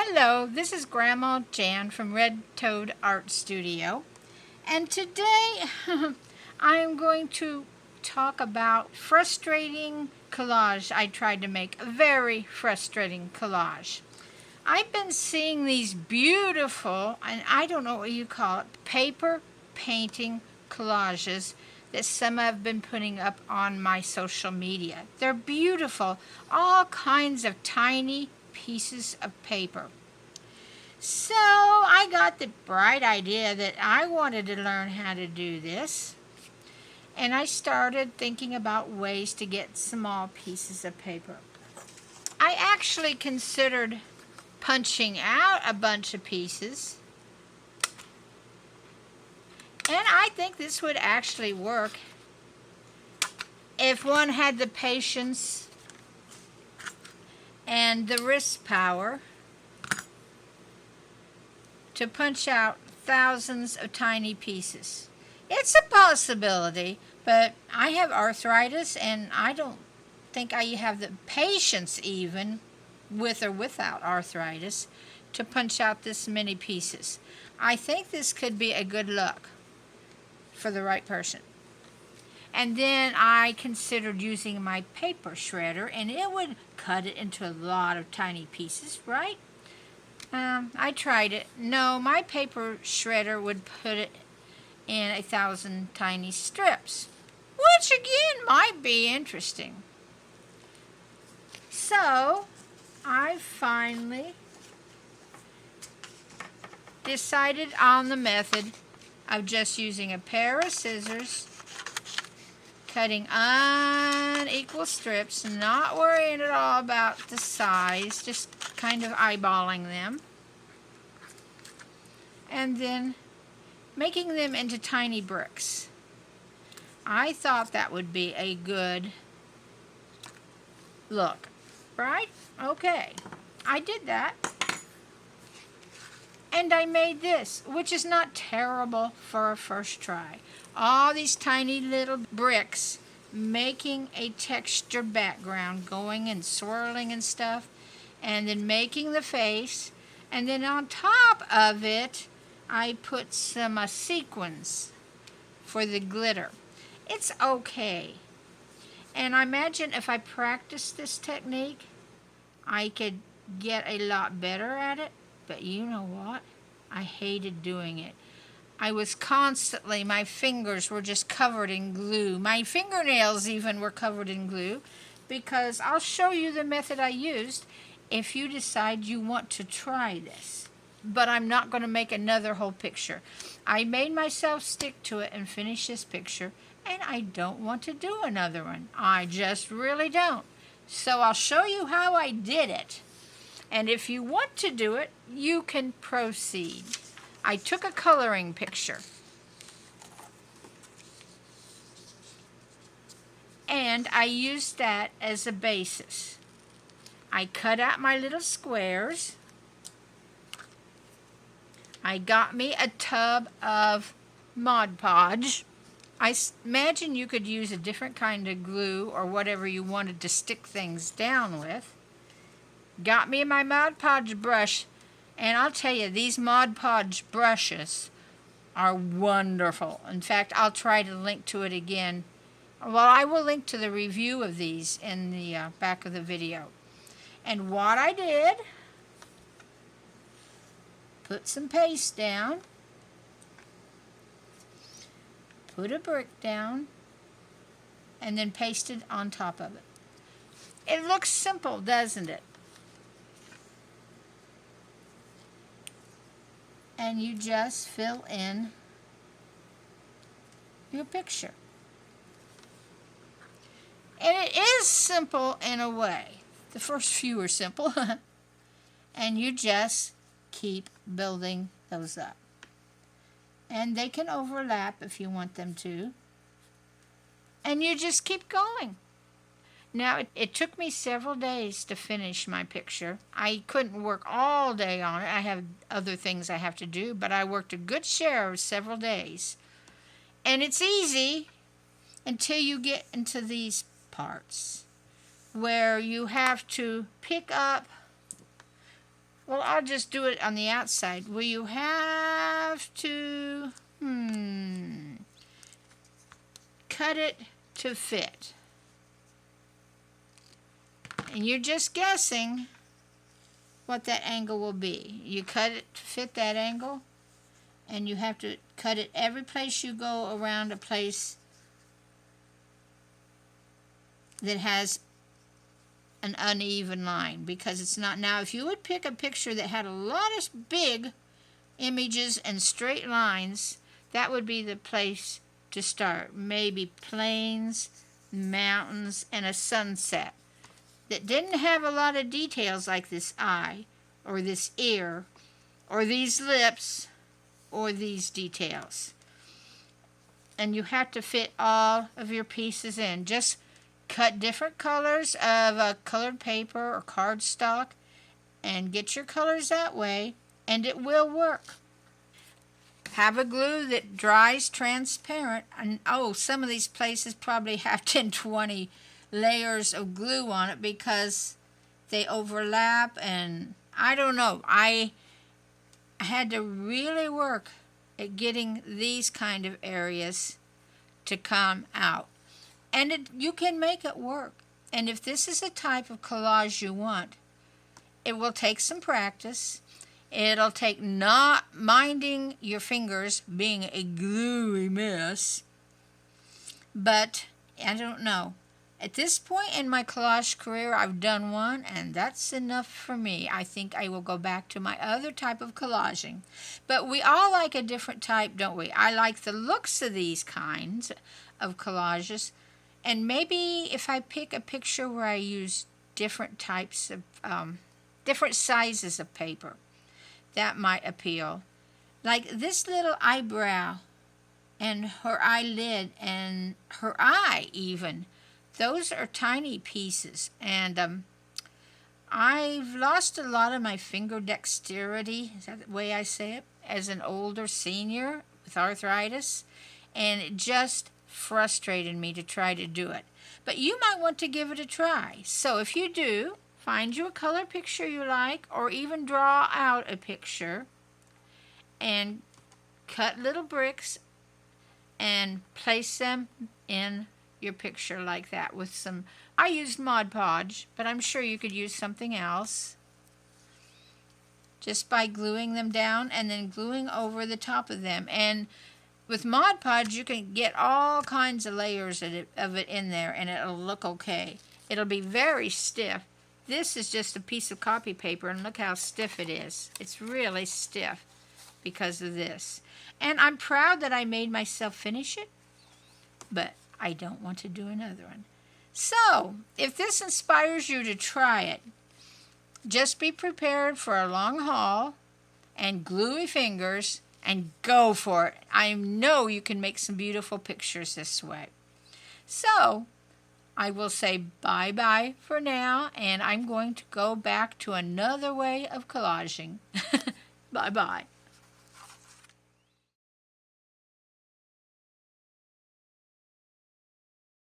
Hello, this is Grandma Jan from Red Toad Art Studio, and today I am going to talk about frustrating collage I tried to make. A very frustrating collage. I've been seeing these beautiful, and I don't know what you call it, paper painting collages that some have been putting up on my social media. They're beautiful, all kinds of tiny pieces of paper. So I got the bright idea that I wanted to learn how to do this. And I started thinking about ways to get small pieces of paper. I actually considered punching out a bunch of pieces. And I think this would actually work if one had the patience and the wrist power to punch out thousands of tiny pieces. It's a possibility, but I have arthritis and I don't think I have the patience, even with or without arthritis, to punch out this many pieces. I think this could be a good look for the right person. And then I considered using my paper shredder, and it would cut it into a lot of tiny pieces, right? I tried it. No, my paper shredder would put it in 1,000 tiny strips, which again might be interesting. So I finally decided on the method of just using a pair of scissors, cutting unequal strips, not worrying at all about the size, just kind of eyeballing them, and then making them into tiny bricks. I thought that would be a good look, right? Okay, I did that. And I made this, which is not terrible for a first try. All these tiny little bricks making a textured background, going and swirling and stuff, and then making the face, and then on top of it I put some sequins for the glitter. It's okay, and I imagine if I practiced this technique I could get a lot better at it. But you know what? I hated doing it. I was constantly, my fingers were just covered in glue. My fingernails even were covered in glue, because I'll show you the method I used if you decide you want to try this. But I'm not going to make another whole picture. I made myself stick to it and finish this picture, and I don't want to do another one. I just really don't. So I'll show you how I did it. And if you want to do it, you can proceed. I took a coloring picture, and I used that as a basis. I cut out my little squares. I got me a tub of Mod Podge. I imagine you could use a different kind of glue or whatever you wanted to stick things down with. Got me my Mod Podge brush, and I'll tell you, these Mod Podge brushes are wonderful. In fact, I'll try to link to it again. Well, I will link to the review of these in the back of the video. And what I did, put some paste down, put a brick down, and then pasted on top of it. It looks simple, doesn't it? And you just fill in your picture. And it is simple in a way. The first few are simple. And you just keep building those up. And they can overlap if you want them to. And you just keep going. Now, it took me several days to finish my picture. I couldn't work all day on it. I have other things I have to do, but I worked a good share of several days. And it's easy until you get into these parts where you have to pick up Well, I'll just do it on the outside. Will you have to, cut it to fit? And you're just guessing what that angle will be. You cut it to fit that angle, and you have to cut it every place you go around a place that has an uneven line, because it's not. Now, if you would pick a picture that had a lot of big images and straight lines, that would be the place to start. Maybe plains, mountains, and a sunset that didn't have a lot of details like this eye or this ear or these lips or these details. And you have to fit all of your pieces in. Just cut different colors of colored paper or cardstock and get your colors that way, and it will work. Have a glue that dries transparent. And some of these places probably have 10, 20 layers of glue on it because they overlap, and I don't know. I had to really work at getting these kind of areas to come out. And you can make it work. And if this is a type of collage you want, it will take some practice. It'll take not minding your fingers being a gluey mess. But I don't know. At this point in my collage career, I've done one, and that's enough for me. I think I will go back to my other type of collaging. But we all like a different type, don't we? I like the looks of these kinds of collages. And maybe if I pick a picture where I use different types of, different sizes of paper, that might appeal. Like this little eyebrow and her eyelid and her eye even. Those are tiny pieces, and I've lost a lot of my finger dexterity, is that the way I say it, as an older senior with arthritis, and it just frustrated me to try to do it. But you might want to give it a try. So if you do, find you a color picture you like, or even draw out a picture and cut little bricks and place them in your picture like that with some, I used Mod Podge, but I'm sure you could use something else. Just by gluing them down and then gluing over the top of them. And with Mod Podge, you can get all kinds of layers of it in there, and it'll look okay. It'll be very stiff. This is just a piece of copy paper, and look how stiff it is. It's really stiff because of this. And I'm proud that I made myself finish it, but I don't want to do another one. So, if this inspires you to try it, just be prepared for a long haul and gluey fingers and go for it. I know you can make some beautiful pictures this way. So, I will say bye-bye for now, and I'm going to go back to another way of collaging. Bye-bye.